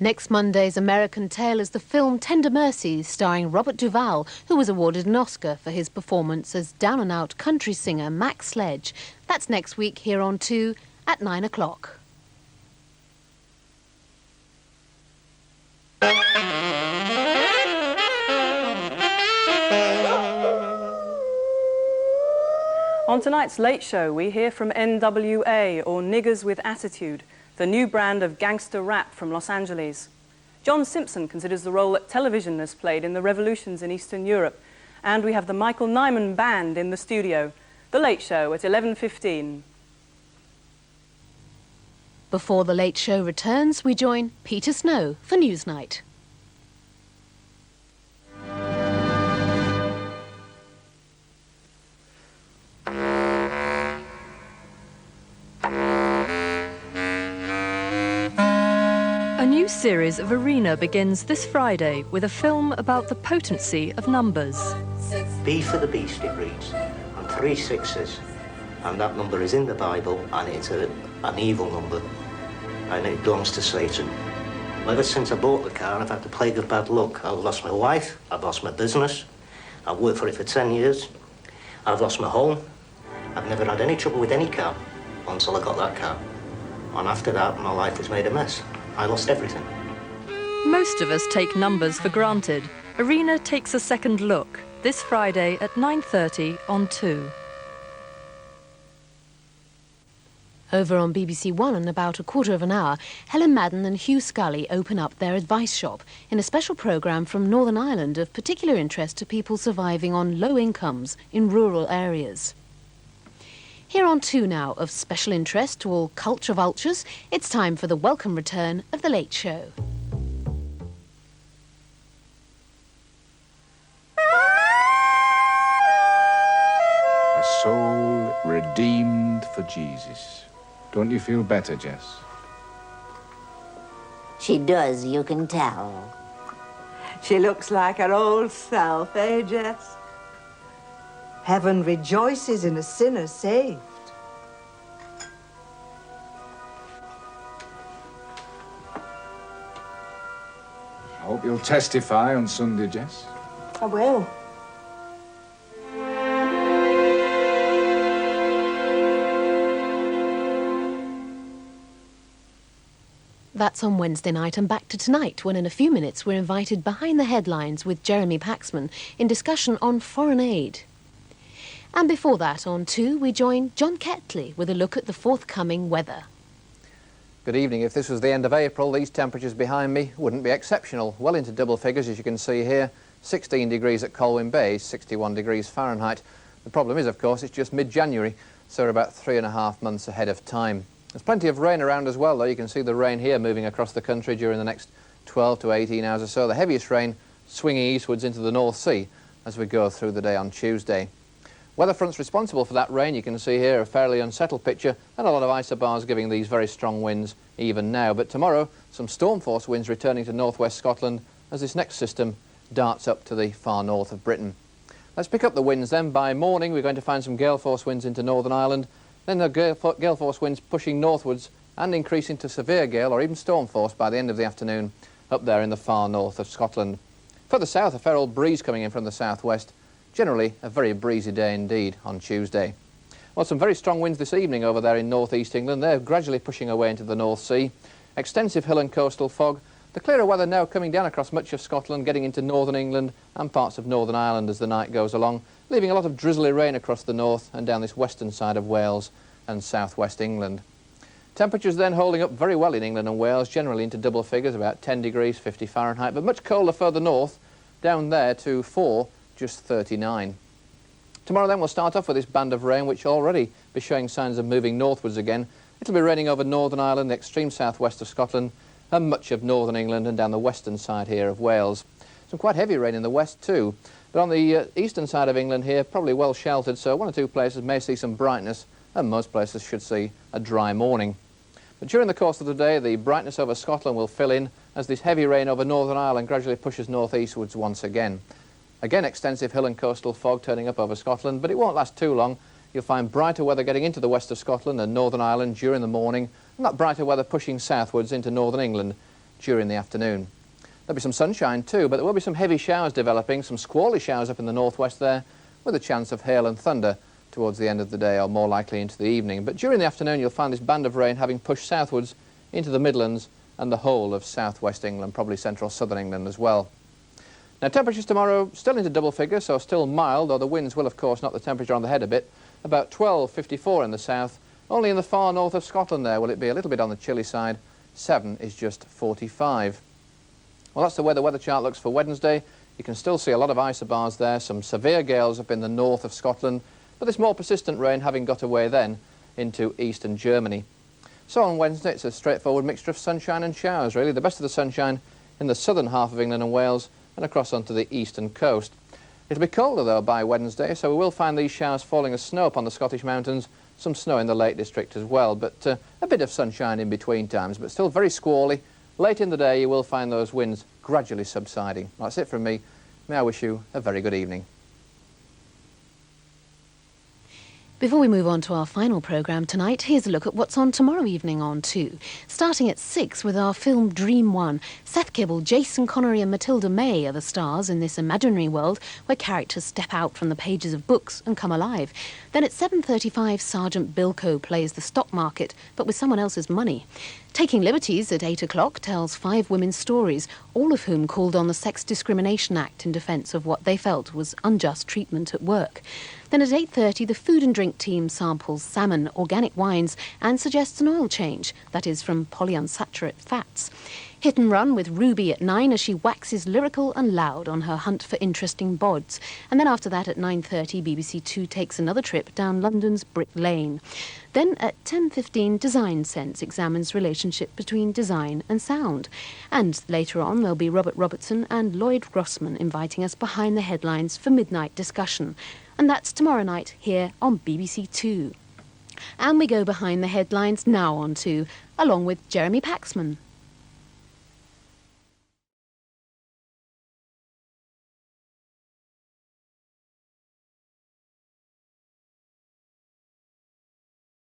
Next Monday's American Tale is the film Tender Mercies, starring Robert Duvall, who was awarded an Oscar for his performance as down-and-out country singer Mac Sledge. That's next week here on 2 at 9 o'clock. On tonight's Late Show, we hear from NWA, or Niggers with Attitude, the new brand of gangster rap from Los Angeles. John Simpson considers the role that television has played in the revolutions in Eastern Europe. And we have the Michael Nyman Band in the studio. The Late Show at 11:15. Before The Late Show returns, we join Peter Snow for Newsnight. A new series of Arena begins this Friday with a film about the potency of numbers. B for the beast, it reads, and 3 6s. And that number is in the Bible, and it's an evil number, and it belongs to Satan. Ever since I bought the car, I've had the plague of bad luck. I've lost my wife, I've lost my business, I've worked for it for 10 years, I've lost my home. I've never had any trouble with any car until I got that car. And after that, my life was made a mess. I lost everything. Most of us take numbers for granted. Arena takes a second look this Friday at 9:30 on 2. Over on BBC One in about a quarter of an hour, Helen Madden and Hugh Scully open up their advice shop in a special programme from Northern Ireland of particular interest to people surviving on low incomes in rural areas. Here on 2 now, of special interest to all culture vultures, it's time for the welcome return of The Late Show. A soul redeemed for Jesus. Don't you feel better, Jess? She does, you can tell. She looks like her old self, eh, Jess? Heaven rejoices in a sinner saved. I hope you'll testify on Sunday, Jess. I will. That's on Wednesday night, and back to tonight, when in a few minutes we're invited behind the headlines with Jeremy Paxman in discussion on foreign aid. And before that, on 2, we join John Ketley with a look at the forthcoming weather. Good evening. If this was the end of April, these temperatures behind me wouldn't be exceptional. Well into double figures, as you can see here. 16 degrees at Colwyn Bay, 61 degrees Fahrenheit. The problem is, of course, it's just mid-January, so we're about 3.5 months ahead of time. There's plenty of rain around as well, though. You can see the rain here moving across the country during the next 12 to 18 hours or so. The heaviest rain swinging eastwards into the North Sea as we go through the day on Tuesday. Weather fronts responsible for that rain, you can see here, a fairly unsettled picture and a lot of isobars giving these very strong winds even now. But tomorrow, some storm force winds returning to northwest Scotland as this next system darts up to the far north of Britain. Let's pick up the winds then. By morning, we're going to find some gale force winds into Northern Ireland, then the gale force winds pushing northwards and increasing to severe gale or even storm force by the end of the afternoon up there in the far north of Scotland. Further south, a fair old breeze coming in from the southwest. Generally, a very breezy day indeed on Tuesday. Well, some very strong winds this evening over there in northeast England. They're gradually pushing away into the North Sea. Extensive hill and coastal fog. The clearer weather now coming down across much of Scotland, getting into northern England and parts of Northern Ireland as the night goes along, leaving a lot of drizzly rain across the north and down this western side of Wales and southwest England. Temperatures then holding up very well in England and Wales, generally into double figures, about 10 degrees, 50 Fahrenheit, but much colder further north, down there to 4, just 39. Tomorrow then we'll start off with this band of rain, which will already be showing signs of moving northwards again. It'll be raining over Northern Ireland, the extreme southwest of Scotland, and much of northern England and down the western side here of Wales. Some quite heavy rain in the west too, but on the eastern side of England here, probably well sheltered, so 1 or 2 places may see some brightness, and most places should see a dry morning. But during the course of the day, the brightness over Scotland will fill in as this heavy rain over Northern Ireland gradually pushes northeastwards once again. Again, extensive hill and coastal fog turning up over Scotland, but it won't last too long. You'll find brighter weather getting into the west of Scotland and Northern Ireland during the morning, and that brighter weather pushing southwards into Northern England during the afternoon. There'll be some sunshine too, but there will be some heavy showers developing, some squally showers up in the northwest there, with a chance of hail and thunder towards the end of the day, or more likely into the evening. But during the afternoon you'll find this band of rain having pushed southwards into the Midlands and the whole of southwest England, probably central southern England as well. Now temperatures tomorrow still into double figures, so still mild, though the winds will of course knock the temperature on the head a bit. About 12.54 in the south. Only in the far north of Scotland there will it be a little bit on the chilly side. 7 is just 45. Well, that's the way the weather chart looks for Wednesday. You can still see a lot of isobars there, some severe gales up in the north of Scotland, but this more persistent rain having got away then into eastern Germany. So on Wednesday it's a straightforward mixture of sunshine and showers really, the best of the sunshine in the southern half of England and Wales and across onto the eastern coast. It'll be colder though by Wednesday, so we will find these showers falling as snow upon the Scottish mountains, some snow in the Lake District as well, but a bit of sunshine in between times, but still very squally. Late in the day you will find those winds gradually subsiding. That's it from me. May I wish you a very good evening. Before we move on to our final programme tonight, here's a look at what's on tomorrow evening on 2. Starting at 6 with our film Dream One. Seth Kibble, Jason Connery and Matilda May are the stars in this imaginary world where characters step out from the pages of books and come alive. Then at 7:35, Sergeant Bilko plays the stock market, but with someone else's money. Taking Liberties at 8 o'clock tells 5 women's stories, all of whom called on the Sex Discrimination Act in defence of what they felt was unjust treatment at work. Then at 8:30, the food and drink team samples salmon, organic wines and suggests an oil change, that is from polyunsaturated fats. Hit and Run with Ruby at 9 as she waxes lyrical and loud on her hunt for interesting bods. And then after that at 9:30, BBC2 takes another trip down London's Brick Lane. Then at 10:15, Design Sense examines relationship between design and sound. And later on, there'll be Robert Robertson and Lloyd Grossman inviting us behind the headlines for midnight discussion. And that's tomorrow night here on BBC2. And we go behind the headlines now on 2, along with Jeremy Paxman.